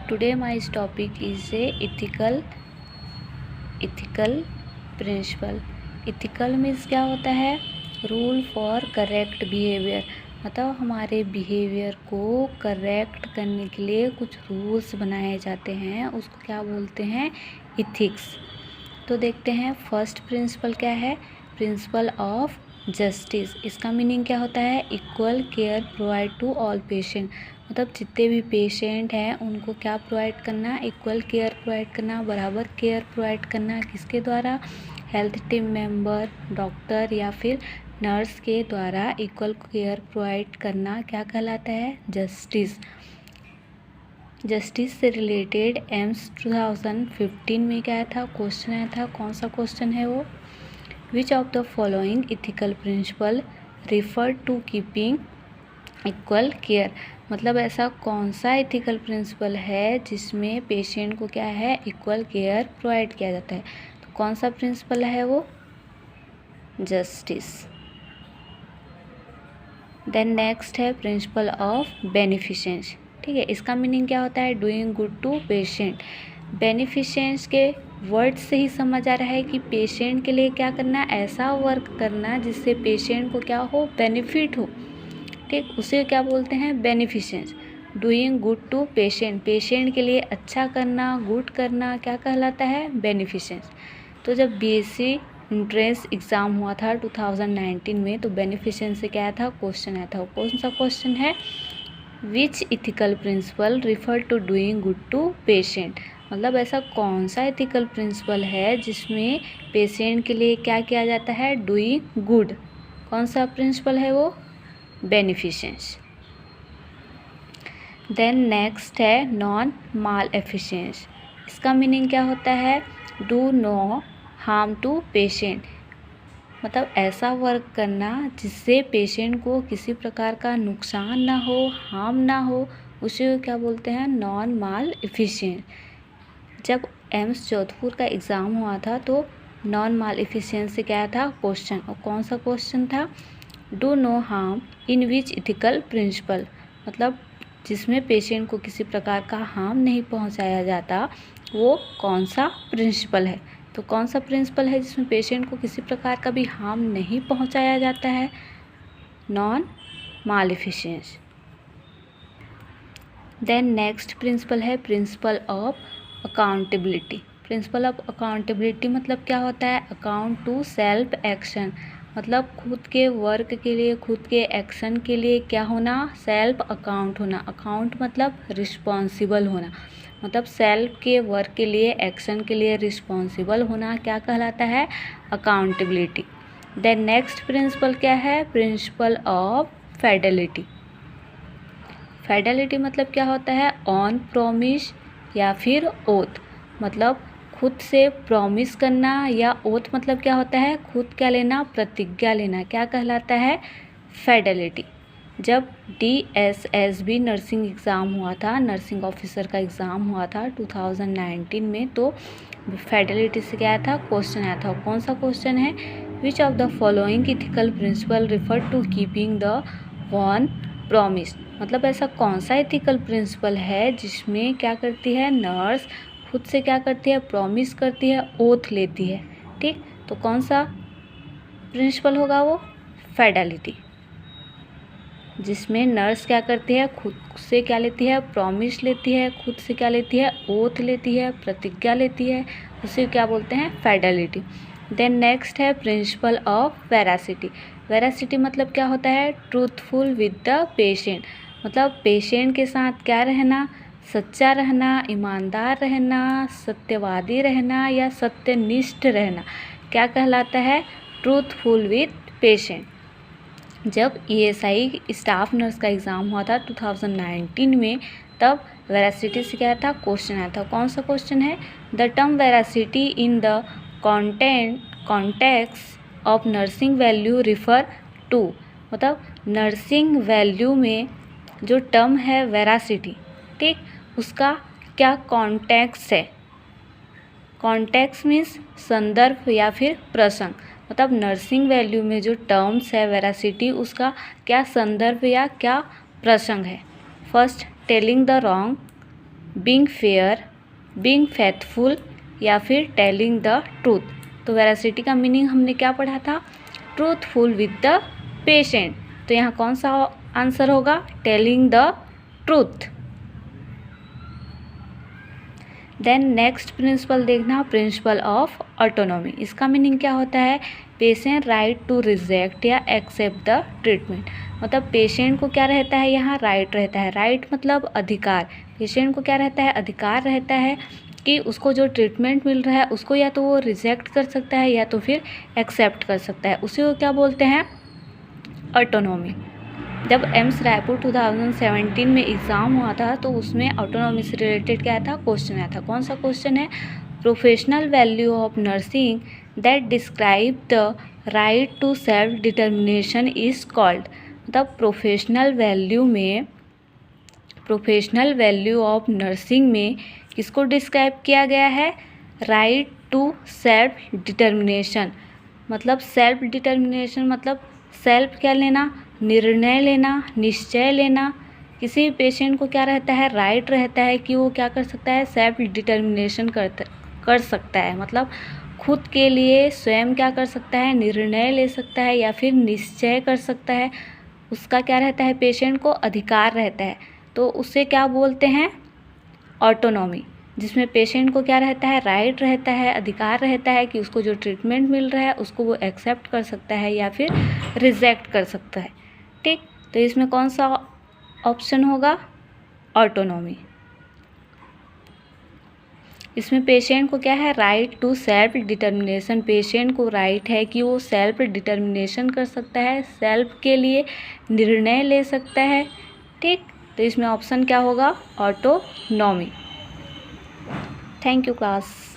Today my topic is a ethical principle. Ethical means क्या होता है? रूल फॉर करेक्ट बिहेवियर, मतलब हमारे बिहेवियर को करेक्ट करने के लिए कुछ रूल्स बनाए जाते हैं, उसको क्या बोलते हैं? इथिक्स। तो देखते हैं फर्स्ट प्रिंसिपल क्या है? Principle of justice. इसका मीनिंग क्या होता है? Equal care provide to all patient, मतलब जितने भी पेशेंट हैं उनको क्या प्रोवाइड करना? इक्वल केयर प्रोवाइड करना, बराबर केयर प्रोवाइड करना। किसके द्वारा? हेल्थ टीम मेंबर, डॉक्टर या फिर नर्स के द्वारा इक्वल केयर प्रोवाइड करना क्या कहलाता है? जस्टिस। जस्टिस से रिलेटेड एम्स 2015 में क्या आया था? क्वेश्चन आया था। कौन सा क्वेश्चन है वो? Which of the following ethical principle refer to keeping equal care, मतलब ऐसा कौन सा इथिकल प्रिंसिपल है जिसमें पेशेंट को क्या है? इक्वल केयर प्रोवाइड किया जाता है। तो कौन सा प्रिंसिपल है वो? जस्टिस। देन नेक्स्ट है प्रिंसिपल ऑफ बेनिफिशेंस। ठीक है, इसका मीनिंग क्या होता है? Doing good to patient. Beneficence के वर्ड से ही समझ आ रहा है कि पेशेंट के लिए क्या करना? ऐसा वर्क करना जिससे पेशेंट को क्या हो? बेनिफिट हो। ठीक, उसे क्या बोलते हैं? Beneficence. Doing good to patient, patient के लिए अच्छा करना, गुड करना क्या कहलाता है? बेनिफिशेंस। तो जब बीएससी एंट्रेंस एग्ज़ाम हुआ था 2019 में, तो बेनिफिशेंस से क्या आया था? क्वेश्चन आया था। कौन सा क्वेश्चन है? Which ethical principle refer to doing good to patient, मतलब ऐसा कौन सा इथिकल प्रिंसिपल है जिसमें पेशेंट के लिए क्या किया जाता है? Doing good. कौन सा प्रिंसिपल है वो? बेनिफिशेंस। देन नेक्स्ट है नॉन माल एफिशिएंस। इसका मीनिंग क्या होता है? Do no harm to patient, मतलब ऐसा वर्क करना जिससे पेशेंट को किसी प्रकार का नुकसान ना हो, हार्म ना हो, उसे क्या बोलते हैं? नॉन माल एफिशिएंट। जब एम्स जोधपुर का एग्ज़ाम हुआ था तो नॉन माल एफिशिएंट से क्या था क्वेश्चन, और कौन सा क्वेश्चन था? Do no harm in which ethical principle, मतलब जिसमें पेशेंट को किसी प्रकार का हार्म नहीं पहुंचाया जाता, वो कौन सा प्रिंसिपल है? तो कौन सा प्रिंसिपल है जिसमें पेशेंट को किसी प्रकार का भी हार्म नहीं पहुंचाया जाता है? नॉन मालेफिशिएंस। देन नेक्स्ट प्रिंसिपल है principle of accountability. Principle of accountability मतलब क्या होता है? अकाउंट टू सेल्फ एक्शन, मतलब खुद के वर्क के लिए, खुद के एक्शन के लिए क्या होना? सेल्फ अकाउंट होना। अकाउंट मतलब रिस्पॉन्सिबल होना, मतलब सेल्फ के वर्क के लिए, एक्शन के लिए रिस्पॉन्सिबल होना क्या कहलाता है? अकाउंटेबिलिटी। देन नेक्स्ट प्रिंसिपल क्या है? Principle of फेडलिटी। फेडलिटी मतलब क्या होता है? ऑन प्रॉमिस या फिर ओथ, मतलब खुद से प्रॉमिस करना, या ओथ मतलब क्या होता है? खुद क्या लेना? प्रतिज्ञा लेना, क्या कहलाता है? फेडलिटी। जब DSSB नर्सिंग एग्ज़ाम हुआ था, नर्सिंग ऑफिसर का एग्ज़ाम हुआ था 2019 में, तो फेडलिटी से क्या आया था? क्वेश्चन आया था। कौन सा क्वेश्चन है? Which of the following ethical principle refer to keeping the one promise, मतलब ऐसा कौन सा एथिकल प्रिंसिपल है जिसमें क्या करती है? नर्स खुद से क्या करती है? प्रॉमिस करती है, ओथ लेती है। ठीक, तो कौन सा प्रिंसिपल होगा वो? फेडलिटी। जिसमें नर्स क्या करती है? खुद से क्या लेती है? प्रॉमिस लेती है, खुद से क्या लेती है? ओथ लेती है, प्रतिज्ञा लेती है, उसे क्या बोलते हैं? फेडलिटी। देन नेक्स्ट है प्रिंसिपल ऑफ वेरासिटी। वेरासिटी मतलब क्या होता है? ट्रूथफुल विद द पेशेंट, मतलब पेशेंट के साथ क्या रहना? सच्चा रहना, ईमानदार रहना, सत्यवादी रहना या सत्यनिष्ठ रहना, क्या कहलाता है? Truthful with patient. जब ESI स्टाफ नर्स का एग्ज़ाम हुआ था 2019 में, तब वेरासिटी से क्या था? क्वेश्चन आया था। कौन सा क्वेश्चन है? The term veracity in the context of nursing value refer to, मतलब नर्सिंग वैल्यू में जो टर्म है वेरासिटी, ठीक, उसका क्या कॉन्टेक्स्ट है? कॉन्टेक्स्ट मीन्स संदर्भ या फिर प्रसंग, मतलब नर्सिंग वैल्यू में जो टर्म्स है वेरासिटी, उसका क्या संदर्भ या क्या प्रसंग है? First, telling the wrong being fair, being faithful या फिर टेलिंग द ट्रूथ। तो वेरासिटी का मीनिंग हमने क्या पढ़ा था, ट्रूथफुल विद द पेशेंट। तो यहाँ कौन सा आंसर होगा, telling the truth. Then next principle देखना, प्रिंसिपल ऑफ ऑटोनॉमी। इसका मीनिंग क्या होता है, पेशेंट राइट टू रिजेक्ट या एक्सेप्ट द ट्रीटमेंट। मतलब पेशेंट को क्या रहता है, यहाँ राइट रहता है। राइट मतलब अधिकार। पेशेंट को क्या रहता है, अधिकार रहता है कि उसको जो ट्रीटमेंट मिल रहा है उसको या तो वो रिजेक्ट कर सकता है या तो फिर एक्सेप्ट कर सकता है। उसी को क्या बोलते हैं, ऑटोनॉमी। जब एम्स रायपुर 2017 में एग्ज़ाम हुआ था तो उसमें ऑटोनॉमी से रिलेटेड क्या था, क्वेश्चन आया था। कौन सा क्वेश्चन है, professional value of nursing that describe the right to self determination is called. मतलब प्रोफेशनल वैल्यू ऑफ नर्सिंग में किसको डिस्क्राइब किया गया है, राइट टू सेल्फ डिटर्मिनेशन। मतलब सेल्फ डिटर्मिनेशन मतलब सेल्फ क्या लेना, निर्णय लेना, निश्चय लेना। किसी भी पेशेंट को क्या रहता है, राइट रहता है कि वो क्या कर सकता है, सेल्फ डिटर्मिनेशन कर सकता है। मतलब खुद के लिए स्वयं क्या कर सकता है, निर्णय ले सकता है या फिर निश्चय कर सकता है। उसका क्या रहता है, पेशेंट को अधिकार रहता है। तो उसे क्या बोलते हैं, ऑटोनॉमी, जिसमें पेशेंट को क्या रहता है, राइट रहता है, अधिकार रहता है कि उसको जो ट्रीटमेंट मिल रहा है उसको वो एक्सेप्ट कर सकता है या फिर रिजेक्ट कर सकता है। ठीक, तो इसमें कौन सा ऑप्शन होगा, ऑटोनॉमी। इसमें पेशेंट को क्या है, right to self determination. Patient को राइट है कि वो सेल्फ डिटर्मिनेशन कर सकता है, सेल्फ के लिए निर्णय ले सकता है। ठीक, तो इसमें ऑप्शन क्या होगा, ऑटोनॉमी। Thank you class.